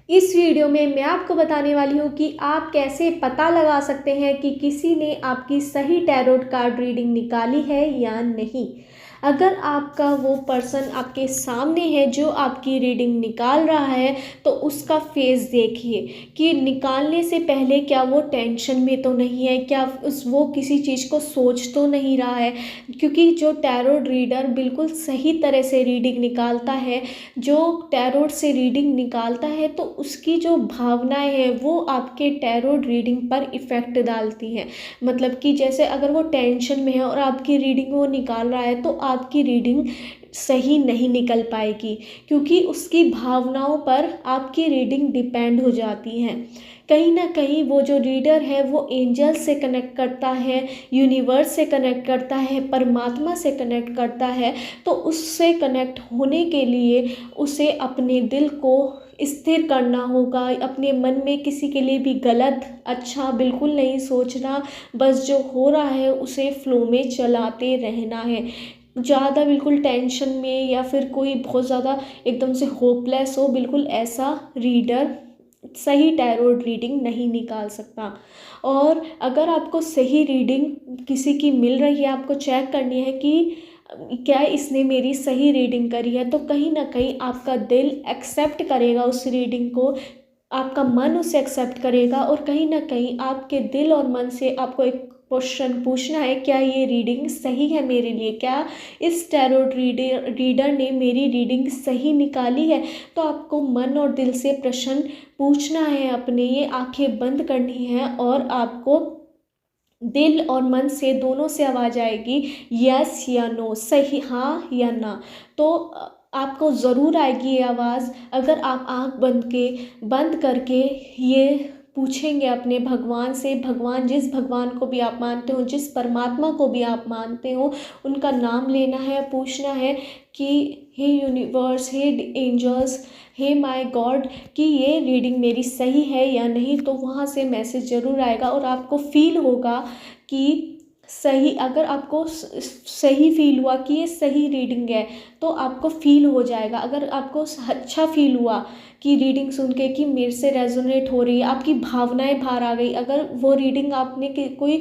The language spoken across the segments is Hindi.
इस वीडियो में मैं आपको बताने वाली हूँ कि आप कैसे पता लगा सकते हैं कि किसी ने आपकी सही टैरोट कार्ड रीडिंग निकाली है या नहीं। अगर आपका वो पर्सन आपके सामने है जो आपकी रीडिंग निकाल रहा है, तो उसका फेस देखिए कि निकालने से पहले क्या वो टेंशन में तो नहीं है, क्या वो किसी चीज़ को सोच तो नहीं रहा है। क्योंकि जो टैरोट रीडर बिल्कुल सही तरह से रीडिंग निकालता है, जो टैरोट से रीडिंग निकालता है, तो उसकी जो भावनाएं हैं वो आपके टैरोट रीडिंग पर इफ़ेक्ट डालती हैं। मतलब कि जैसे अगर वो टेंशन में है और आपकी रीडिंग वो निकाल रहा है, तो आपकी रीडिंग सही नहीं निकल पाएगी, क्योंकि उसकी भावनाओं पर आपकी रीडिंग डिपेंड हो जाती है। कहीं ना कहीं वो जो रीडर है वो एंजल से कनेक्ट करता है, यूनिवर्स से कनेक्ट करता है, परमात्मा से कनेक्ट करता है। तो उससे कनेक्ट होने के लिए उसे अपने दिल को स्थिर करना होगा। अपने मन में किसी के लिए भी गलत अच्छा बिल्कुल नहीं सोचना, बस जो हो रहा है उसे फ्लो में चलाते रहना है। ज़्यादा बिल्कुल टेंशन में या फिर कोई बहुत ज़्यादा एकदम से होपलेस हो, बिल्कुल ऐसा रीडर सही टैरोट रीडिंग नहीं निकाल सकता। और अगर आपको सही रीडिंग किसी की मिल रही है, आपको चेक करनी है कि क्या इसने मेरी सही रीडिंग करी है, तो कहीं ना कहीं आपका दिल एक्सेप्ट करेगा उस रीडिंग को, आपका मन उसे एक्सेप्ट करेगा। और कहीं ना कहीं आपके दिल और मन से आपको एक क्वेश्चन पूछना है, क्या ये रीडिंग सही है मेरे लिए, क्या इस टैरोट रीडर ने मेरी रीडिंग सही निकाली है। तो आपको मन और दिल से प्रश्न पूछना है, अपने ये आंखें बंद करनी है और आपको दिल और मन से दोनों से आवाज़ आएगी, यस या नो, सही हाँ या ना। तो आपको ज़रूर आएगी ये आवाज़ अगर आप आँख बंद करके ये पूछेंगे अपने भगवान से। भगवान, जिस भगवान को भी आप मानते हो, जिस परमात्मा को भी आप मानते हो, उनका नाम लेना है, पूछना है कि हे यूनिवर्स, हे एंजल्स, हे माय गॉड, कि ये रीडिंग मेरी सही है या नहीं। तो वहाँ से मैसेज ज़रूर आएगा और आपको फील होगा कि सही, अगर आपको सही फील हुआ कि ये सही रीडिंग है, तो आपको फील हो जाएगा। अगर आपको अच्छा फील हुआ कि रीडिंग सुन के कि मेरे से रेजोनेट हो रही है, आपकी भावनाएं बाहर आ गई, अगर वो रीडिंग आपने कोई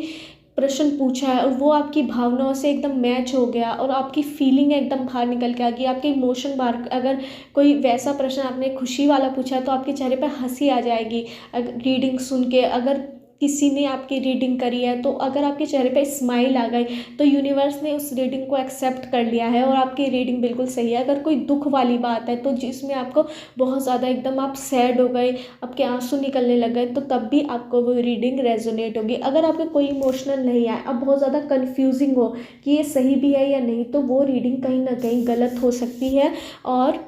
प्रश्न पूछा है और वो आपकी भावनाओं से एकदम मैच हो गया और आपकी फीलिंग एकदम बाहर निकल के आ गई, आपके इमोशन बाहर, अगर कोई वैसा प्रश्न आपने खुशी वाला पूछा तो आपके चेहरे पर हंसी आ जाएगी रीडिंग सुन के। अगर किसी ने आपकी रीडिंग करी है तो अगर आपके चेहरे पे स्माइल आ गई, तो यूनिवर्स ने उस रीडिंग को एक्सेप्ट कर लिया है और आपकी रीडिंग बिल्कुल सही है। अगर कोई दुख वाली बात है, तो जिसमें आपको बहुत ज़्यादा एकदम आप सैड हो गए, आपके आंसू निकलने लग गए, तो तब भी आपको वो रीडिंग रेजोनेट होगी। अगर आपको कोई इमोशनल नहीं आया, अब बहुत ज़्यादा कन्फ्यूजिंग हो कि ये सही भी है या नहीं, तो वो रीडिंग कहीं ना कहीं गलत हो सकती है और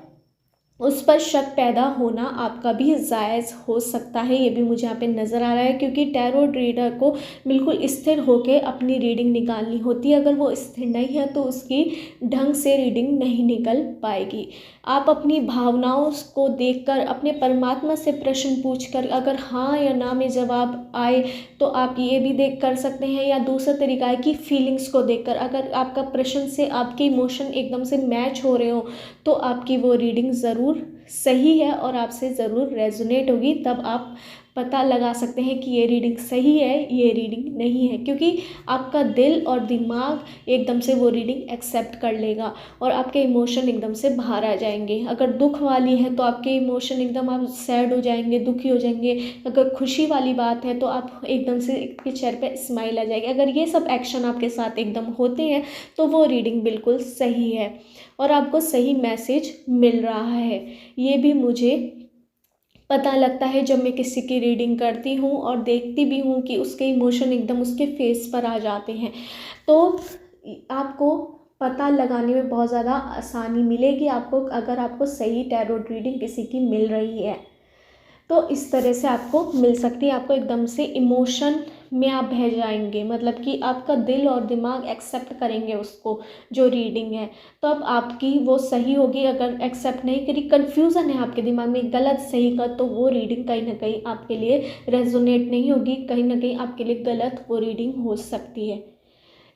उस पर शक पैदा होना आपका भी जायज़ हो सकता है। ये भी मुझे यहाँ पे नज़र आ रहा है, क्योंकि टैरोट रीडर को बिल्कुल स्थिर होकर अपनी रीडिंग निकालनी होती है। अगर वो स्थिर नहीं है तो उसकी ढंग से रीडिंग नहीं निकल पाएगी। आप अपनी भावनाओं को देखकर, अपने परमात्मा से प्रश्न पूछकर अगर हाँ या ना में जवाब आए, तो आप ये भी देख कर सकते हैं। या दूसरा तरीका है कि फीलिंग्स को देखकर, अगर आपका प्रश्न से आपके इमोशन एकदम से मैच हो रहे हो, तो आपकी वो रीडिंग ज़रूर सही है और आपसे ज़रूर रेजोनेट होगी। तब आप पता लगा सकते हैं कि ये रीडिंग सही है, ये रीडिंग नहीं है, क्योंकि आपका दिल और दिमाग एकदम से वो रीडिंग एक्सेप्ट कर लेगा और आपके इमोशन एकदम से बाहर आ जाएंगे। अगर दुख वाली है तो आपके इमोशन एकदम, आप सैड हो जाएंगे, दुखी हो जाएंगे। अगर खुशी वाली बात है तो आप एकदम से आपके चेहरे पे स्माइल आ जाएगी। अगर ये सब एक्शन आपके साथ एकदम होते हैं, तो वो रीडिंग बिल्कुल सही है और आपको सही मैसेज मिल रहा है। ये भी मुझे पता लगता है जब मैं किसी की रीडिंग करती हूँ और देखती भी हूँ कि उसके इमोशन एकदम उसके फेस पर आ जाते हैं। तो आपको पता लगाने में बहुत ज़्यादा आसानी मिलेगी आपको, अगर आपको सही टैरोट रीडिंग किसी की मिल रही है। तो इस तरह से आपको मिल सकती है। आपको एकदम से इमोशन में आप बह जाएंगे, मतलब कि आपका दिल और दिमाग एक्सेप्ट करेंगे उसको, जो रीडिंग है। तो अब आपकी वो सही होगी। अगर एक्सेप्ट नहीं करी, कन्फ्यूज़न है आपके दिमाग में गलत सही का, तो वो रीडिंग कहीं ना कहीं आपके लिए रेजोनेट नहीं होगी, कहीं ना कहीं आपके लिए गलत वो रीडिंग हो सकती है।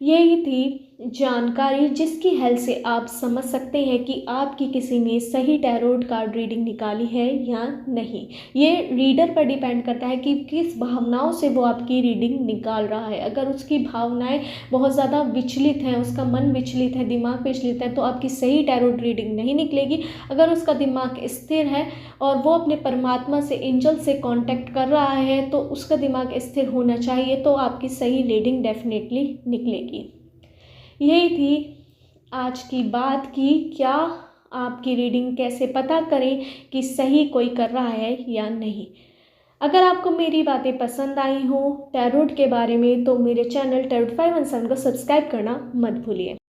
यही थी जानकारी जिसकी हेल्प से आप समझ सकते हैं कि आपकी किसी ने सही टैरोट कार्ड रीडिंग निकाली है या नहीं। ये रीडर पर डिपेंड करता है कि किस भावनाओं से वो आपकी रीडिंग निकाल रहा है। अगर उसकी भावनाएं बहुत ज़्यादा विचलित हैं, उसका मन विचलित है, दिमाग विचलित है, तो आपकी सही टैरोट रीडिंग नहीं निकलेगी। अगर उसका दिमाग स्थिर है और वो अपने परमात्मा से, एंजल से कांटेक्ट कर रहा है, तो उसका दिमाग स्थिर होना चाहिए, तो आपकी सही रीडिंग डेफिनेटली निकलेगी। यही थी आज की बात कि क्या आपकी रीडिंग कैसे पता करें कि सही कोई कर रहा है या नहीं। अगर आपको मेरी बातें पसंद आई हो टैरोट के बारे में, तो मेरे चैनल टैरोट 517 को सब्सक्राइब करना मत भूलिए।